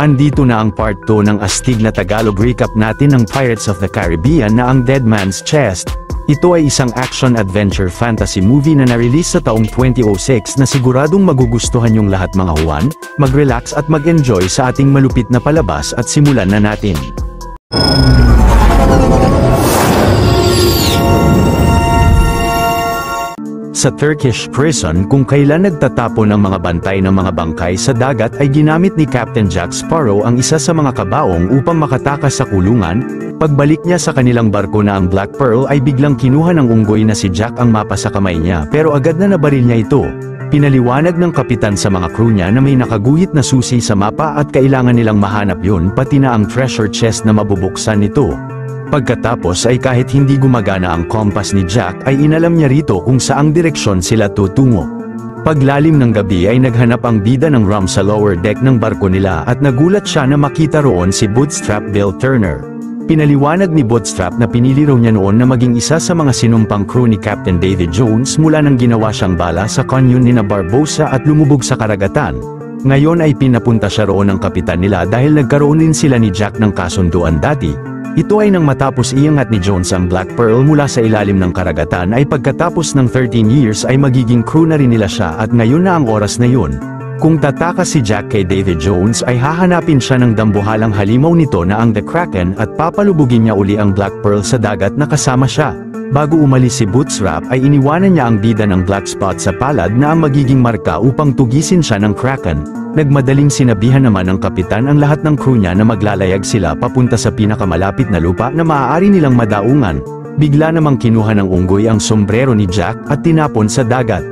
Andito na ang part 2 ng astig na Tagalog recap natin ng Pirates of the Caribbean na ang Dead Man's Chest. Ito ay isang action-adventure fantasy movie na na-release sa taong 2006 na siguradong magugustuhan yung lahat mga Juan, mag-relax at mag-enjoy sa ating malupit na palabas at simulan na natin. Sa Turkish prison kung kailan nagtatapon ng mga bantay ng mga bangkay sa dagat ay ginamit ni Captain Jack Sparrow ang isa sa mga kabaong upang makatakas sa kulungan. Pagbalik niya sa kanilang barko na ang Black Pearl ay biglang kinuha ng unggoy na si Jack ang mapa sa kamay niya pero agad na nabaril niya ito. Pinaliwanag ng kapitan sa mga crew niya na may nakaguhit na susi sa mapa at kailangan nilang mahanap yun pati na ang treasure chest na mabubuksan nito. Pagkatapos ay kahit hindi gumagana ang compass ni Jack ay inalam niya rito kung saang direksyon sila tutungo. Paglalim ng gabi ay naghanap ang bida ng rum sa lower deck ng barko nila at nagulat siya na makita roon si Bootstrap Bill Turner. Pinaliwanag ni Bootstrap na pinili raw niya noon na maging isa sa mga sinumpang crew ni Captain David Jones mula nang ginawa siyang bala sa kanyon ni Barbosa at lumubog sa karagatan. Ngayon ay pinapunta siya roon ng kapitan nila dahil nagkaroon din sila ni Jack ng kasunduan dati. Ito ay nang matapos iangat ni Jones ang Black Pearl mula sa ilalim ng karagatan ay pagkatapos ng 13 years ay magiging crew na rin nila siya at ngayon na ang oras na yun. Kung tatakas si Jack kay David Jones ay hahanapin siya ng dambuhalang halimaw nito na ang The Kraken at papalubugin niya uli ang Black Pearl sa dagat na kasama siya. Bago umalis si Bootstrap ay iniwanan niya ang bida ng Black Spot sa palad na ang magiging marka upang tugisin siya ng Kraken. Nagmadaling sinabihan naman ng kapitan ang lahat ng crew niya na maglalayag sila papunta sa pinakamalapit na lupa na maaari nilang madaungan. Bigla namang kinuha ng unggoy ang sombrero ni Jack at tinapon sa dagat.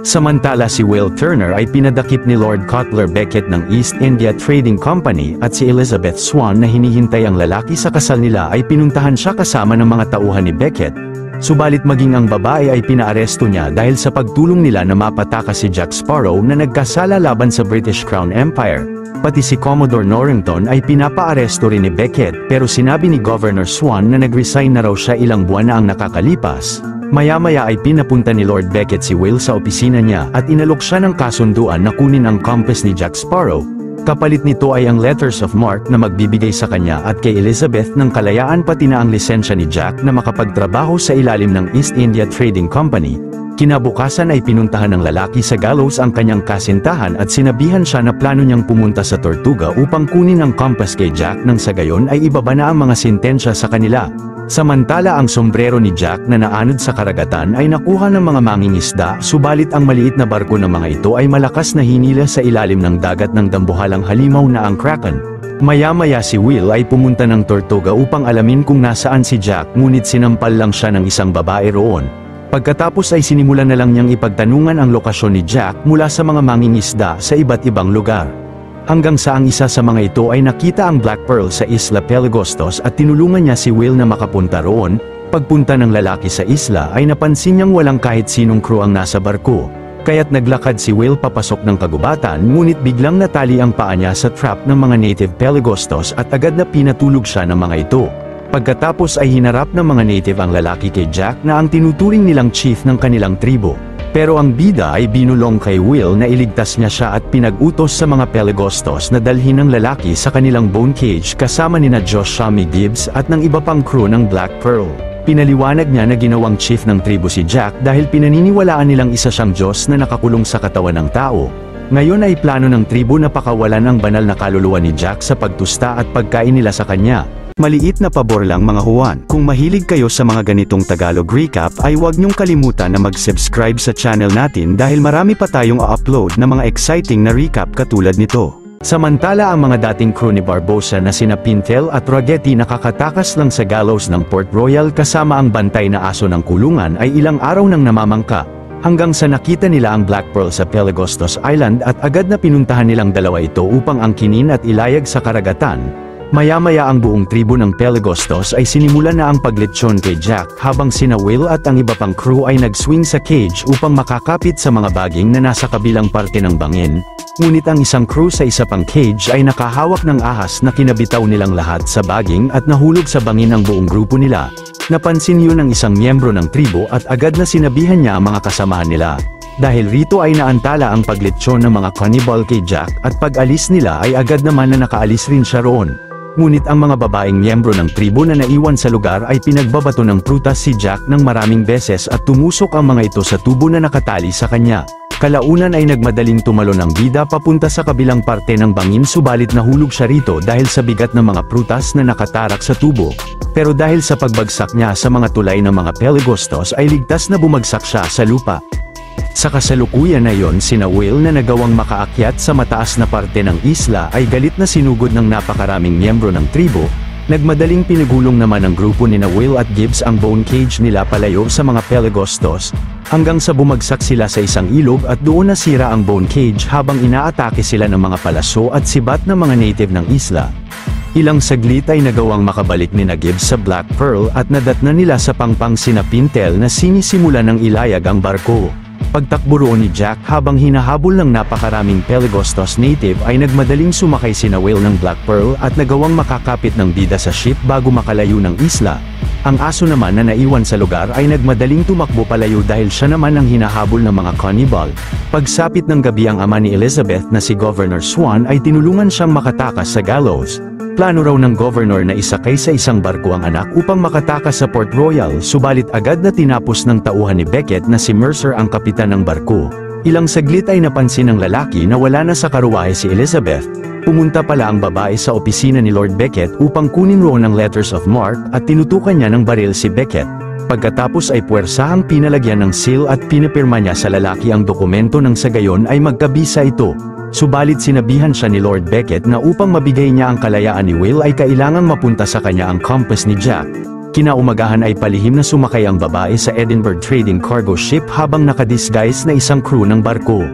Samantala si Will Turner ay pinadakip ni Lord Cutler Beckett ng East India Trading Company at si Elizabeth Swan na hinihintay ang lalaki sa kasal nila ay pinuntahan siya kasama ng mga tauhan ni Beckett. Subalit maging ang babae ay pinaaresto niya dahil sa pagtulong nila na mapatakas si Jack Sparrow na nagkasala laban sa British Crown Empire. Pati si Commodore Norrington ay pinapaaresto rin ni Beckett pero sinabi ni Governor Swan na nag-resign na raw siya ilang buwan na ang nakakalipas. Maya-maya ay pinapunta ni Lord Beckett si Will sa opisina niya at inalok siya ng kasunduan na kunin ang compass ni Jack Sparrow. Kapalit nito ay ang letters of marque na magbibigay sa kanya at kay Elizabeth ng kalayaan pati na ang lisensya ni Jack na makapagtrabaho sa ilalim ng East India Trading Company. Kinabukasan ay pinuntahan ng lalaki sa gallows ang kanyang kasintahan at sinabihan siya na plano niyang pumunta sa Tortuga upang kunin ang compass kay Jack nang sa gayon ay ibaba na ang mga sintensya sa kanila. Samantala ang sombrero ni Jack na naanod sa karagatan ay nakuha ng mga mangingisda subalit ang maliit na barko ng mga ito ay malakas na hinila sa ilalim ng dagat ng dambuhalang halimaw na ang Kraken. Maya-maya si Will ay pumunta ng Tortuga upang alamin kung nasaan si Jack ngunit sinampal lang siya ng isang babae roon. Pagkatapos ay sinimulan na lang niyang ipagtanungan ang lokasyon ni Jack mula sa mga mangingisda sa iba't ibang lugar. Hanggang sa ang isa sa mga ito ay nakita ang Black Pearl sa Isla Pelagostos at tinulungan niya si Will na makapunta roon. Pagpunta ng lalaki sa isla ay napansin niyang walang kahit sinong crew ang nasa barko. Kaya't naglakad si Will papasok ng kagubatan ngunit biglang natali ang paa niya sa trap ng mga native Pelagostos at agad na pinatulog siya ng mga ito. Pagkatapos ay hinarap ng mga native ang lalaki kay Jack na ang tinuturing nilang chief ng kanilang tribo. Pero ang bida ay binulong kay Will na iligtas niya siya at pinag-utos sa mga Pelagostos na dalhin ng lalaki sa kanilang bone cage kasama nina Josh Shami Gibbs at ng iba pang crew ng Black Pearl. Pinaliwanag niya na ginawang chief ng tribo si Jack dahil pinaniniwalaan nilang isa siyang Diyos na nakakulong sa katawan ng tao. Ngayon ay plano ng tribo na pakawalan ang banal na kaluluwa ni Jack sa pagtusta at pagkain nila sa kanya. Maliit na pabor lang mga Juan, kung mahilig kayo sa mga ganitong Tagalog recap ay huwag niyong kalimutan na mag-subscribe sa channel natin dahil marami pa tayong upload na mga exciting na recap katulad nito. Samantala ang mga dating crew ni Barbosa na sina Pintel at Ragetti nakakatakas lang sa gallows ng Port Royal kasama ang bantay na aso ng kulungan ay ilang araw nang namamangka. Hanggang sa nakita nila ang Black Pearl sa Pelagostos Island at agad na pinuntahan nilang dalawa ito upang angkinin at ilayag sa karagatan. Maya-maya ang buong tribo ng Pelagostos ay sinimulan na ang paglitsyon kay Jack habang sina Will at ang iba pang crew ay nag-swing sa cage upang makakapit sa mga baging na nasa kabilang parte ng bangin. Ngunit ang isang crew sa isa pang cage ay nakahawak ng ahas na kinabitaw nilang lahat sa baging at nahulog sa bangin ang buong grupo nila. Napansin yun ng isang miyembro ng tribo at agad na sinabihan niya ang mga kasamahan nila. Dahil rito ay naantala ang paglitsyon ng mga cannibal kay Jack at pag-alis nila ay agad naman na nakaalis rin siya roon. Ngunit ang mga babaeng miyembro ng tribo na naiwan sa lugar ay pinagbabato ng prutas si Jack ng maraming beses at tumusok ang mga ito sa tubo na nakatali sa kanya. Kalaunan ay nagmadaling tumalon ang bida papunta sa kabilang parte ng bangin subalit nahulog siya rito dahil sa bigat ng mga prutas na nakatarak sa tubo. Pero dahil sa pagbagsak niya sa mga tulay ng mga peligostos ay ligtas na bumagsak siya sa lupa. Sa kasalukuyan na yon sina Will na nagawang makaakyat sa mataas na parte ng isla ay galit na sinugod ng napakaraming miyembro ng tribo. Nagmadaling pinagulong naman ng grupo nina Will at Gibbs ang bone cage nila palayo sa mga peligostos, hanggang sa bumagsak sila sa isang ilog at doon nasira ang bone cage habang inaatake sila ng mga palaso at sibat ng mga native ng isla. Ilang saglit ay nagawang makabalik nina Gibbs sa Black Pearl at nadatna nila sa pangpang sina Pintel na sinisimulan ng ilayag ang barko. Pagtakbo roon ni Jack habang hinahabol ng napakaraming Peligostos native ay nagmadaling sumakay sina Will ng Black Pearl at nagawang makakapit ng bida sa ship bago makalayo ng isla. Ang aso naman na naiwan sa lugar ay nagmadaling tumakbo palayo dahil siya naman ang hinahabol ng mga cannibal. Pagsapit ng gabi ang ama ni Elizabeth na si Governor Swan ay tinulungan siyang makatakas sa gallows. Plano raw ng governor na isakay sa isang barko ang anak upang makatakas sa Port Royal subalit agad na tinapos ng tauhan ni Beckett na si Mercer ang kapitan ng barko. Ilang saglit ay napansin ng lalaki na wala na sa karuwahe si Elizabeth. Pumunta pala ang babae sa opisina ni Lord Beckett upang kunin roon ang letters of marque at tinutukan niya ng baril si Beckett. Pagkatapos ay puwersahang pinalagyan ng seal at pinapirma niya sa lalaki ang dokumento nang sa gayon ay magkabisa ito. Subalit sinabihan siya ni Lord Beckett na upang mabigay niya ang kalayaan ni Will ay kailangang mapunta sa kanya ang compass ni Jack. Kinaumagahan ay palihim na sumakay ang babae sa Edinburgh Trading Cargo Ship habang nakadisguise na isang crew ng barko.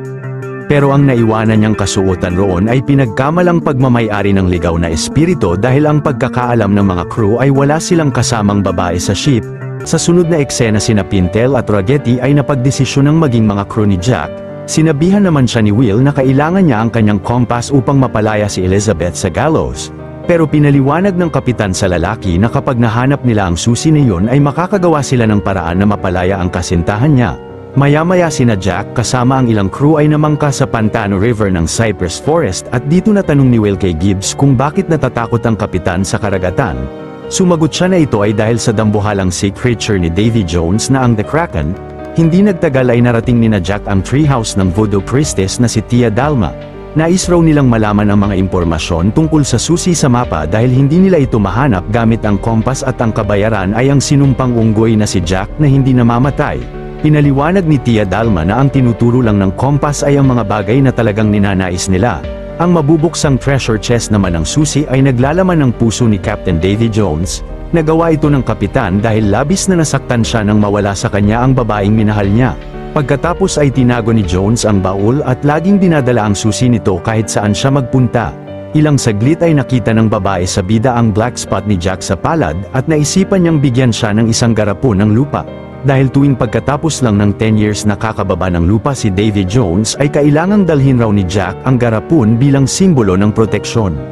Pero ang naiwanan niyang kasuotan roon ay pinagkamalang pagmamay-ari ng ligaw na espiritu dahil ang pagkakaalam ng mga crew ay wala silang kasamang babae sa ship. Sa sunod na eksena sina Pintel at Ragetti ay napagdesisyon ng maging mga crew ni Jack. Sinabihan naman siya ni Will na kailangan niya ang kanyang compass upang mapalaya si Elizabeth sa gallows. Pero pinaliwanag ng kapitan sa lalaki na kapag nahanap nila ang susi na yun ay makakagawa sila ng paraan na mapalaya ang kasintahan niya. Maya-maya sina Jack kasama ang ilang crew ay namangka sa Pantano River ng Cypress Forest at dito natanong ni Will kay Gibbs kung bakit natatakot ang kapitan sa karagatan. Sumagot siya na ito ay dahil sa dambuhalang sea creature ni Davy Jones na ang The Kraken. Hindi nagtagal ay narating ni na Jack ang treehouse ng voodoo priestess na si Tia Dalma. Nais raw nilang malaman ang mga impormasyon tungkol sa susi sa mapa dahil hindi nila ito mahanap gamit ang kompas at ang kabayaran ay ang sinumpang unggoy na si Jack na hindi namamatay. Pinaliwanag ni Tia Dalma na ang tinuturo lang ng kompas ay ang mga bagay na talagang ninanais nila. Ang mabubuksang treasure chest naman ng susi ay naglalaman ng puso ni Captain Davy Jones. Nagawa ito ng kapitan dahil labis na nasaktan siya nang mawala sa kanya ang babaeng minahal niya. Pagkatapos ay tinago ni Jones ang baul at laging dinadala ang susi nito kahit saan siya magpunta. Ilang saglit ay nakita ng babae sa bida ang black spot ni Jack sa palad at naisipan niyang bigyan siya ng isang garapon ng lupa. Dahil tuwing pagkatapos lang ng 10 years nakakababa ng lupa si Davy Jones ay kailangang dalhin raw ni Jack ang garapon bilang simbolo ng proteksyon.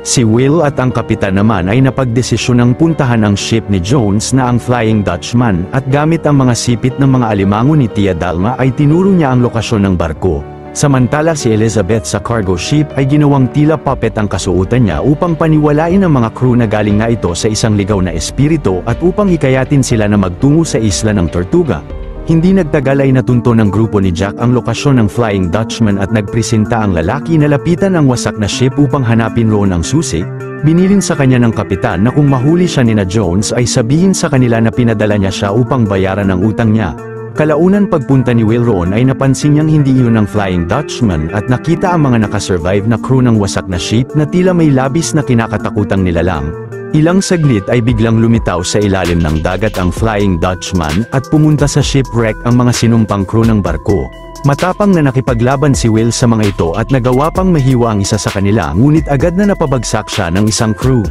Si Will at ang kapitan naman ay napagdesisyonang puntahan ang ship ni Jones na ang Flying Dutchman at gamit ang mga sipit ng mga alimango ni Tia Dalma ay tinuro niya ang lokasyon ng barko. Samantala si Elizabeth sa cargo ship ay ginawang tila puppet ang kasuotan niya upang paniwalain ang mga crew na galing nga ito sa isang ligaw na espiritu at upang hikayatin sila na magtungo sa isla ng Tortuga. Hindi nagtagal ay natunto ng grupo ni Jack ang lokasyon ng Flying Dutchman at nagpresenta ang lalaki na lapitan ang wasak na ship upang hanapin roon ang susi. Binilin sa kanya ng kapitan na kung mahuli siya ni na Jones ay sabihin sa kanila na pinadala niya siya upang bayaran ang utang niya. Kalaunan pagpunta ni Will roon ay napansin niyang hindi iyon ang Flying Dutchman at nakita ang mga nakasurvive na crew ng wasak na ship na tila may labis na kinakatakutang nilalang. Ilang saglit ay biglang lumitaw sa ilalim ng dagat ang Flying Dutchman at pumunta sa shipwreck ang mga sinumpang crew ng barko. Matapang na nakipaglaban si Will sa mga ito at nagawa pang mahiwa ang isa sa kanila ngunit agad na napabagsak siya ng isang crew.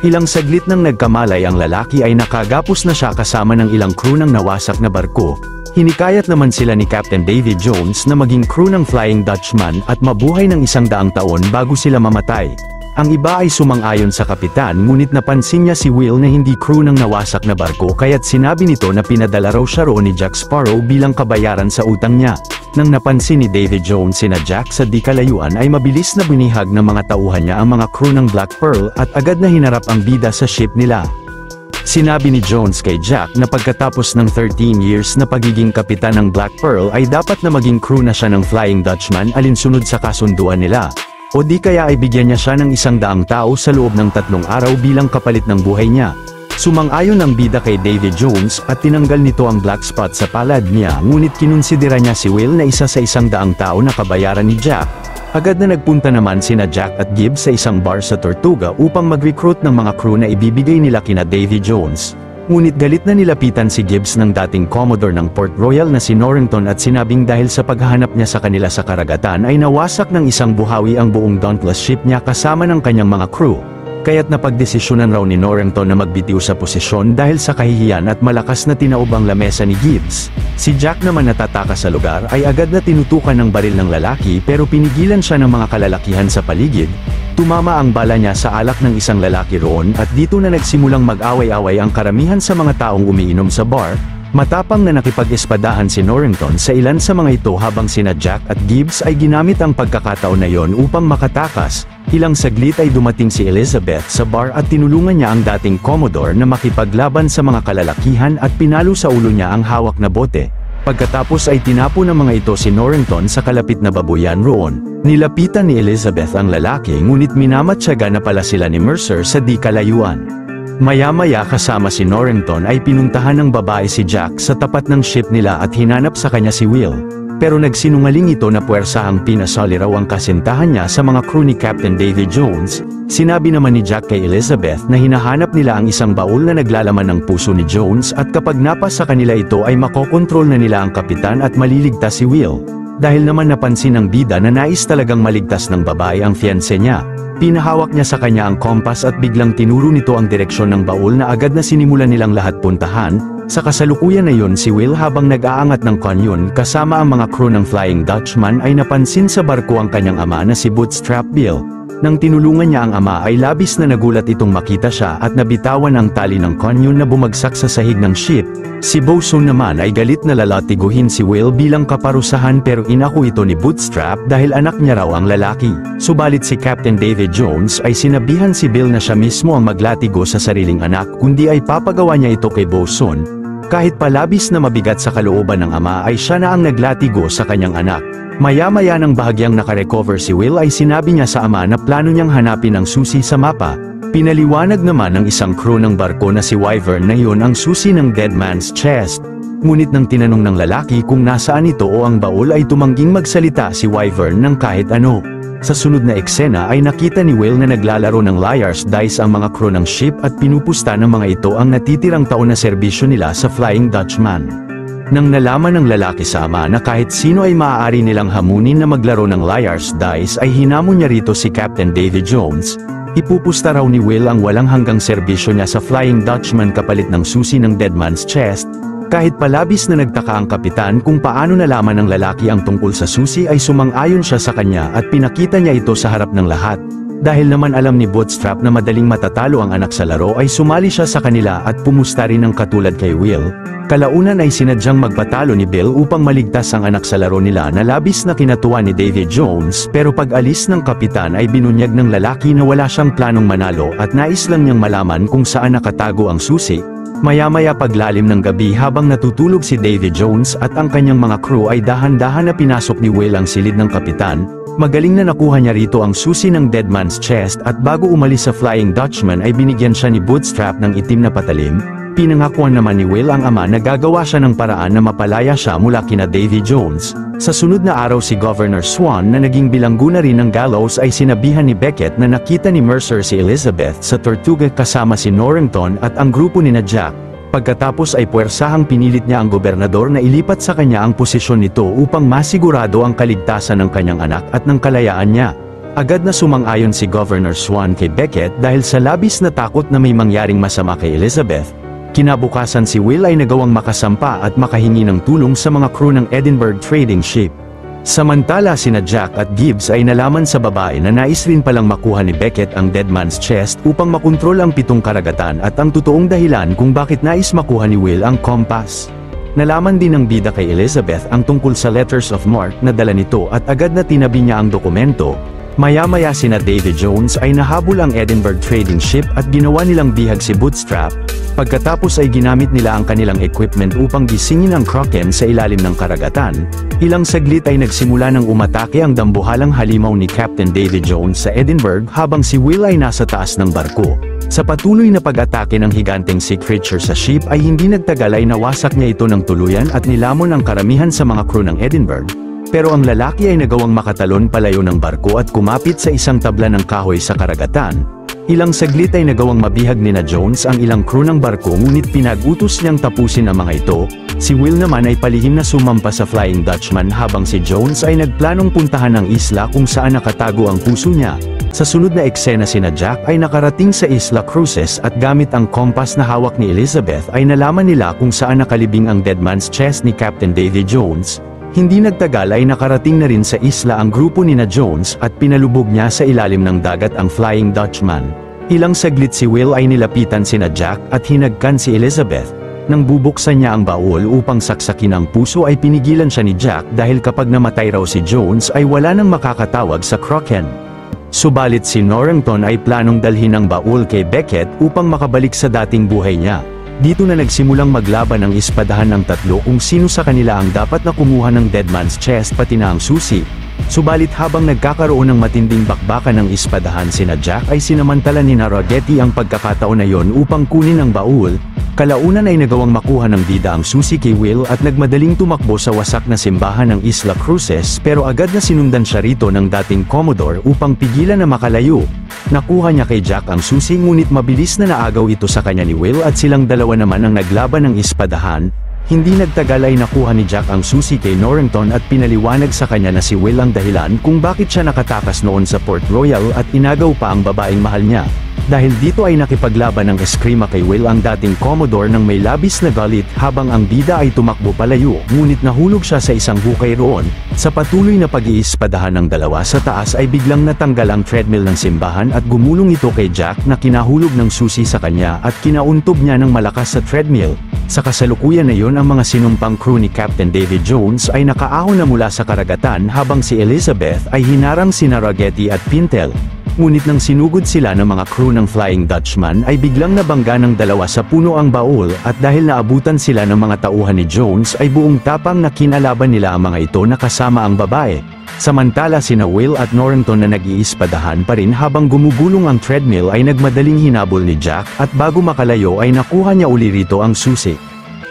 Ilang saglit nang nagkamalay ang lalaki ay nakagapos na siya kasama ng ilang crew ng nawasak na barko. Hinikayat naman sila ni Captain Davy Jones na maging crew ng Flying Dutchman at mabuhay ng 100 taon bago sila mamatay. Ang iba ay sumang-ayon sa kapitan ngunit napansin niya si Will na hindi crew ng nawasak na barko kaya't sinabi nito na pinadala raw siya roon ni Jack Sparrow bilang kabayaran sa utang niya. Nang napansin ni Davy Jones sina Jack sa di kalayuan ay mabilis na binihag ng mga tauhan niya ang mga crew ng Black Pearl at agad na hinarap ang bida sa ship nila. Sinabi ni Jones kay Jack na pagkatapos ng 13 years na pagiging kapitan ng Black Pearl ay dapat na maging crew na siya ng Flying Dutchman alinsunod sa kasunduan nila. O di kaya ay bigyan niya siya ng 100 tao sa loob ng 3 araw bilang kapalit ng buhay niya. Sumang-ayon ang bida kay Davy Jones at tinanggal nito ang black spot sa palad niya ngunit kinonsidera niya si Will na isa sa 100 tao na kabayaran ni Jack. Agad na nagpunta naman sina Jack at Gibbs sa isang bar sa Tortuga upang mag-recruit ng mga crew na ibibigay nila kina Davy Jones. Ngunit galit na nilapitan si Gibbs ng dating Commodore ng Port Royal na si Norrington at sinabing dahil sa paghahanap niya sa kanila sa karagatan ay nawasak ng isang buhawi ang buong Dauntless ship niya kasama ng kanyang mga crew. Kaya't napagdesisyonan raw ni Norrington na magbitiw sa posisyon dahil sa kahihiyan at malakas na tinaob ang lamesa ni Gibbs. Si Jack naman natatakas sa lugar ay agad na tinutukan ng baril ng lalaki pero pinigilan siya ng mga kalalakihan sa paligid. Tumama ang bala niya sa alak ng isang lalaki roon at dito na nagsimulang mag-away-away ang karamihan sa mga taong umiinom sa bar. Matapang na nakipag-espadahan si Norrington sa ilan sa mga ito habang sina Jack at Gibbs ay ginamit ang pagkakataon na yon upang makatakas. Ilang saglit ay dumating si Elizabeth sa bar at tinulungan niya ang dating Commodore na makipaglaban sa mga kalalakihan at pinalo sa ulo niya ang hawak na bote. Pagkatapos ay tinapo ng mga ito si Norrington sa kalapit na babuyan roon. Nilapitan ni Elizabeth ang lalaki ngunit minamatyaga na pala sila ni Mercer sa di kalayuan. Maya-maya kasama si Norrington ay pinuntahan ng babae si Jack sa tapat ng ship nila at hinanap sa kanya si Will. Pero nagsinungaling ito na puwersahang pinasali raw ang kasintahan niya sa mga crew ni Captain Davy Jones. Sinabi naman ni Jack kay Elizabeth na hinahanap nila ang isang baul na naglalaman ng puso ni Jones at kapag napas sa kanila ito ay makokontrol na nila ang kapitan at maliligtas si Will. Dahil naman napansin ng bida na nais talagang maligtas ng babae ang fiancé niya. Pinahawak niya sa kanya ang kompas at biglang tinuro nito ang direksyon ng baul na agad na sinimulan nilang lahat puntahan. Sa kasalukuyan na yun si Will habang nag-aangat ng kanyon kasama ang mga crew ng Flying Dutchman ay napansin sa barko ang kanyang ama na si Bootstrap Bill. Nang tinulungan niya ang ama ay labis na nagulat itong makita siya at nabitawan ang tali ng kanyon na bumagsak sa sahig ng ship. Si Bosun naman ay galit na lalatiguhin si Will bilang kaparusahan pero inako ito ni Bootstrap dahil anak niya raw ang lalaki. Subalit si Captain Davy Jones ay sinabihan si Bill na siya mismo ang maglatigo sa sariling anak kundi ay papagawa niya ito kay Bosun. Kahit palabis na mabigat sa kalooban ng ama ay siya na ang naglatigo sa kanyang anak. Maya-maya nang bahagyang nakarecover si Will ay sinabi niya sa ama na plano niyang hanapin ang susi sa mapa. Pinaliwanag naman ng isang crew ng barko na si Wyvern na yun ang susi ng Dead Man's Chest. Ngunit nang tinanong ng lalaki kung nasaan ito o ang baul ay tumangging magsalita si Wyvern ng kahit ano. Sa sunod na eksena ay nakita ni Will na naglalaro ng liar's dice ang mga crew ng ship at pinupusta ng mga ito ang natitirang taon na serbisyo nila sa Flying Dutchman. Nang nalaman ng lalaki sa ama na kahit sino ay maaari nilang hamunin na maglaro ng liar's dice ay hinamon niya rito si Captain Davy Jones. Ipupusta raw ni Will ang walang hanggang serbisyo niya sa Flying Dutchman kapalit ng susi ng Dead Man's Chest. Kahit palabis na nagtaka ang kapitan kung paano nalaman ng lalaki ang tungkol sa susi ay sumang-ayon siya sa kanya at pinakita niya ito sa harap ng lahat. Dahil naman alam ni Bootstrap na madaling matatalo ang anak sa laro ay sumali siya sa kanila at pumusta rin ng katulad kay Will. Kalaunan ay sinadyang magpatalo ni Bill upang maligtas ang anak sa laro nila na labis na kinatuwa ni Davy Jones pero pag alis ng kapitan ay binunyag ng lalaki na wala siyang planong manalo at nais lang niyang malaman kung saan nakatago ang susi. Maya-maya paglalim ng gabi habang natutulog si Davy Jones at ang kanyang mga crew ay dahan-dahan na pinasok ni Will ang silid ng kapitan. Magaling na nakuha niya rito ang susi ng Dead Man's Chest at bago umalis sa Flying Dutchman ay binigyan siya ni Bootstrap ng itim na patalim. Pinangakuan naman ni Will ang ama na gagawa siya ng paraan na mapalaya siya mula kina Davy Jones. Sa sunod na araw si Governor Swan na naging bilanggo na rin ng gallows ay sinabihan ni Beckett na nakita ni Mercer si Elizabeth sa Tortuga kasama si Norrington at ang grupo ni Jack. Pagkatapos ay puwersahang pinilit niya ang gobernador na ilipat sa kanya ang posisyon nito upang masigurado ang kaligtasan ng kanyang anak at ng kalayaan niya. Agad na sumang-ayon si Governor Swan kay Beckett dahil sa labis na takot na may mangyaring masama kay Elizabeth. Kinabukasan si Will ay nagawang makasampa at makahingi ng tulong sa mga crew ng Edinburgh trading ship. Samantala sina Jack at Gibbs ay nalaman sa babae na nais rin palang makuha ni Beckett ang Dead Man's Chest upang makontrol ang 7 karagatan at ang totoong dahilan kung bakit nais makuha ni Will ang compass. Nalaman din ng bida kay Elizabeth ang tungkol sa letters of marque na dala nito at agad na tinabi niya ang dokumento. Maya-maya sina Davy Jones ay nahabol ang Edinburgh trading ship at ginawa nilang bihag si Bootstrap. Pagkatapos ay ginamit nila ang kanilang equipment upang gisingin ang Kraken sa ilalim ng karagatan. Ilang saglit ay nagsimula ng umatake ang dambuhalang halimaw ni Captain Davy Jones sa Edinburgh habang si Will ay nasa taas ng barko. Sa patuloy na pag-atake ng higanteng sea creature sa ship ay hindi nagtagal ay nawasak niya ito ng tuluyan at nilamon ang karamihan sa mga crew ng Edinburgh. Pero ang lalaki ay nagawang makatalon palayo ng barko at kumapit sa isang tabla ng kahoy sa karagatan. Ilang saglit ay nagawang mabihag nina Jones ang ilang crew ng barko ngunit pinag-utos niyang tapusin ang mga ito. Si Will naman ay palihim na sumampa sa Flying Dutchman habang si Jones ay nagplanong puntahan ang isla kung saan nakatago ang puso niya. Sa sunod na eksena sina Jack ay nakarating sa Isla Cruces at gamit ang compass na hawak ni Elizabeth ay nalaman nila kung saan nakalibing ang Dead Man's Chest ni Captain Davy Jones. Hindi nagtagal ay nakarating na rin sa isla ang grupo nina Jones at pinalubog niya sa ilalim ng dagat ang Flying Dutchman. Ilang saglit si Will ay nilapitan sina Jack at hinagkan si Elizabeth. Nang bubuksan niya ang baul upang saksakin ang puso ay pinigilan siya ni Jack dahil kapag namatay raw si Jones ay wala nang makakatawag sa Kraken. Subalit si Norrington ay planong dalhin ang baul kay Beckett upang makabalik sa dating buhay niya. Dito na nagsimulang maglaban ang ispadahan ng tatlo kung sino sa kanila ang dapat na kumuha ng Dead Man's Chest pati na ang susi. Subalit habang nagkakaroon ng matinding bakbakan ng ispadahan sina Jack ay sinamantala ni Ragetti ang pagkakataon na yon upang kunin ang baul. Kalaunan ay nagawang makuha ng bida ang susi kay Will at nagmadaling tumakbo sa wasak na simbahan ng Isla Cruces pero agad na sinundan siya rito ng dating Commodore upang pigilan na makalayo. Nakuha niya kay Jack ang susi ngunit mabilis na naagaw ito sa kanya ni Will at silang dalawa naman ang naglaban ng ispadahan. Hindi nagtagal ay nakuha ni Jack ang susi kay Norrington at pinaliwanag sa kanya na si Will ang dahilan kung bakit siya nakatakas noon sa Port Royal at inagaw pa ang babaeng mahal niya. Dahil dito ay nakipaglaban ng eskrima kay Will ang dating Commodore nang may labis na galit habang ang bida ay tumakbo palayo ngunit nahulog siya sa isang hukay roon. Sa patuloy na pag-iispadahan ng dalawa sa taas ay biglang natanggal ang treadmill ng simbahan at gumulong ito kay Jack na kinahulog ng susi sa kanya at kinauntog niya ng malakas sa treadmill. Sa kasalukuyan na yon ang mga sinumpang crew ni Captain Davy Jones ay nakaahon na mula sa karagatan habang si Elizabeth ay hinarang sina Ragetti at Pintel. Ngunit nang sinugod sila ng mga crew ng Flying Dutchman ay biglang nabangga ng dalawa sa puno ang baul at dahil naabutan sila ng mga tauhan ni Jones ay buong tapang na kinalaban nila ang mga ito na kasama ang babae. Samantala sina Will at Norrington na nag-iispadahan pa rin habang gumugulong ang treadmill ay nagmadaling hinabol ni Jack at bago makalayo ay nakuha niya uli rito ang susi.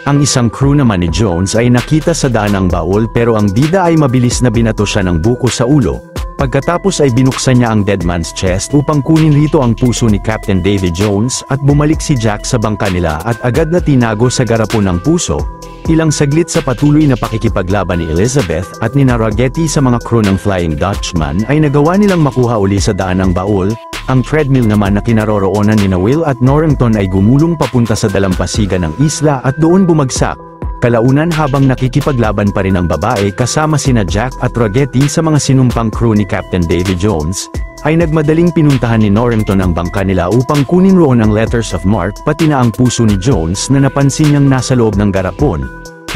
Ang isang crew naman ni Jones ay nakita sa daan ang baul pero ang bida ay mabilis na binato siya ng buko sa ulo. Pagkatapos ay binuksan niya ang Dead Man's Chest upang kunin rito ang puso ni Captain Davy Jones at bumalik si Jack sa bangka nila at agad na tinago sa garapon ng puso. Ilang saglit sa patuloy na pakikipaglaban ni Elizabeth at ni Ragetti sa mga crew ng Flying Dutchman ay nagawa nilang makuha uli sa daan ang baul. Ang treadmill naman na kinaroroonan ni Will at Norrington ay gumulong papunta sa dalampasigan ng isla at doon bumagsak. Kalaunan habang nakikipaglaban pa rin ang babae kasama sina Jack at Ragetti sa mga sinumpang crew ni Captain Davy Jones, ay nagmadaling pinuntahan ni Norrington ang bangka nila upang kunin roon ang letters of marque pati na ang puso ni Jones na napansin niyang nasa loob ng garapon.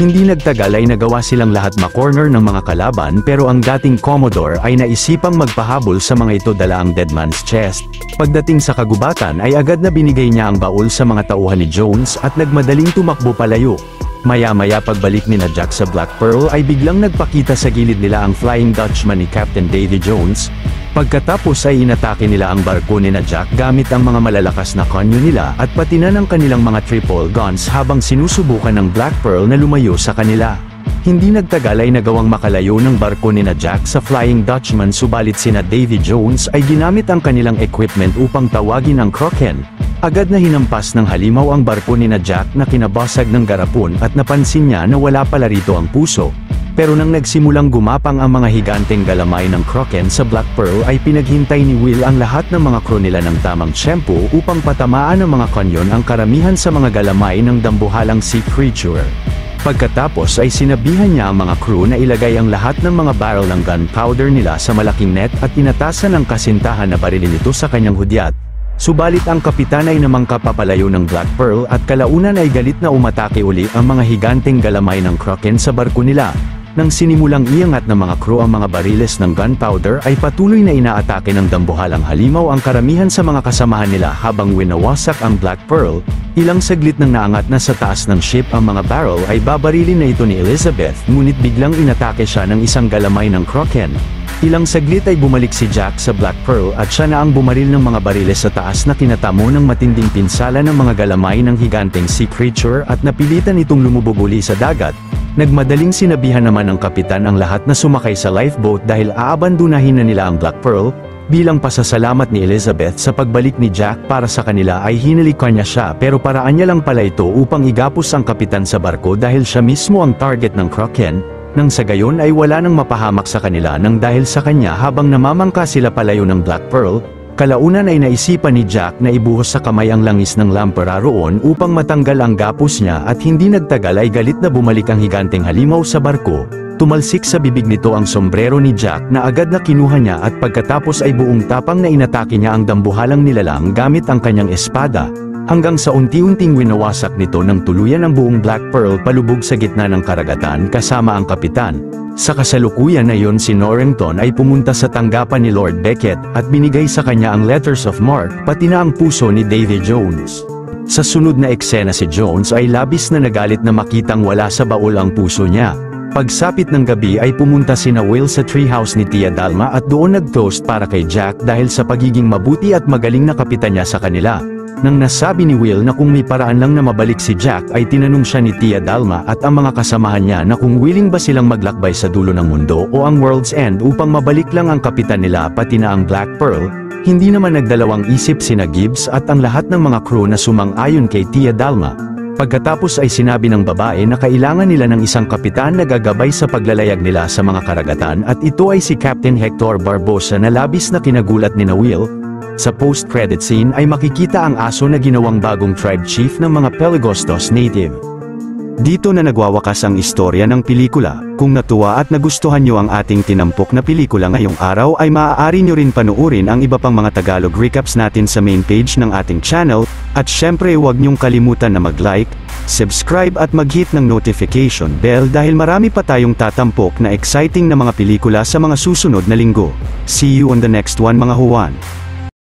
Hindi nagtagal ay nagawa silang lahat makorner ng mga kalaban pero ang dating Commodore ay naisipang magpahabol sa mga ito dala ang Dead Man's Chest. Pagdating sa kagubatan ay agad na binigay niya ang baul sa mga tauhan ni Jones at nagmadaling tumakbo palayo. Maya-maya pagbalik ni na Jack sa Black Pearl ay biglang nagpakita sa gilid nila ang Flying Dutchman ni Captain Davy Jones. Pagkatapos ay inatake nila ang barko ni na Jack gamit ang mga malalakas na kanyo nila at pati na ng kanilang mga triple guns habang sinusubukan ng Black Pearl na lumayo sa kanila. Hindi nagtagal ay nagawang makalayo ng barko ni na Jack sa Flying Dutchman subalit sina Davy Jones ay ginamit ang kanilang equipment upang tawagin ang Kraken. Agad na hinampas ng halimaw ang barko ni na Jack na kinabasag ng garapon at napansin niya na wala pala rito ang puso. Pero nang nagsimulang gumapang ang mga higanteng galamay ng Kraken sa Black Pearl ay pinaghintay ni Will ang lahat ng mga crew nila ng tamang tiyempo upang patamaan ng mga kanyon ang karamihan sa mga galamay ng dambuhalang sea creature. Pagkatapos ay sinabihan niya ang mga crew na ilagay ang lahat ng mga barrel ng gunpowder nila sa malaking net at inatasan ng kasintahan na barilin ito sa kanyang hudyat. Subalit ang kapitan ay namangka papalayo ng Black Pearl at kalaunan ay galit na umatake uli ang mga higanteng galamay ng Kraken sa barko nila. Nang sinimulang iangat ng mga crew ang mga bariles ng gunpowder ay patuloy na inaatake ng dambuhalang halimaw ang karamihan sa mga kasamahan nila habang winawasak ang Black Pearl. Ilang saglit nang naangat na sa taas ng ship ang mga barrel ay babarilin na ito ni Elizabeth ngunit biglang inatake siya ng isang galamay ng Kraken. Ilang saglit ay bumalik si Jack sa Black Pearl at siya na ang bumaril ng mga bariles sa taas na kinatamo ng matinding pinsala ng mga galamay ng higanteng sea creature at napilitan itong lumubog uli sa dagat. Nagmadaling sinabihan naman ng kapitan ang lahat na sumakay sa lifeboat dahil aabandunahin na nila ang Black Pearl. Bilang pasasalamat ni Elizabeth sa pagbalik ni Jack para sa kanila ay hinalikan niya siya pero paraan niya lang pala ito upang igapos ang kapitan sa barko dahil siya mismo ang target ng Kraken. Nang sa gayon ay wala nang mapahamak sa kanila nang dahil sa kanya habang namamangka sila palayo ng Black Pearl. Kalaunan ay naisipan ni Jack na ibuhos sa kamay ang langis ng lampara roon upang matanggal ang gapos niya at hindi nagtagal ay galit na bumalik ang higanteng halimaw sa barko. Tumalsik sa bibig nito ang sombrero ni Jack na agad na kinuha niya at pagkatapos ay buong tapang na inatake niya ang dambuhalang nilalang gamit ang kanyang espada. Hanggang sa unti-unting winawasak nito ng tuluyan ang buong Black Pearl palubog sa gitna ng karagatan kasama ang kapitan. Sa kasalukuyan na iyon si Norrington ay pumunta sa tanggapan ni Lord Beckett at binigay sa kanya ang letters of marque pati na ang puso ni Davy Jones. Sa sunod na eksena si Jones ay labis na nagalit na makitang wala sa baul ang puso niya. Pagsapit ng gabi ay pumunta sina Will sa treehouse ni Tia Dalma at doon nag-toast para kay Jack dahil sa pagiging mabuti at magaling na kapitan niya sa kanila. Nang nasabi ni Will na kung may paraan lang na mabalik si Jack ay tinanong siya ni Tia Dalma at ang mga kasamahan niya na kung willing ba silang maglakbay sa dulo ng mundo o ang World's End upang mabalik lang ang kapitan nila pati na ang Black Pearl. Hindi naman nagdalawang isip sina Gibbs at ang lahat ng mga crew na sumang-ayon kay Tia Dalma. Pagkatapos ay sinabi ng babae na kailangan nila ng isang kapitan na gagabay sa paglalayag nila sa mga karagatan at ito ay si Captain Hector Barbosa na labis na kinagulat ni Will. Sa post-credit scene ay makikita ang aso na ginawang bagong tribe chief ng mga Pelagostos native. Dito na nagwawakas ang istorya ng pelikula. Kung natuwa at nagustuhan nyo ang ating tinampok na pelikula ngayong araw ay maaari nyo rin panuorin ang iba pang mga Tagalog recaps natin sa main page ng ating channel, at syempre huwag nyong kalimutan na mag-like, subscribe at mag-hit ng notification bell dahil marami pa tayong tatampok na exciting na mga pelikula sa mga susunod na linggo. See you on the next one mga Juan.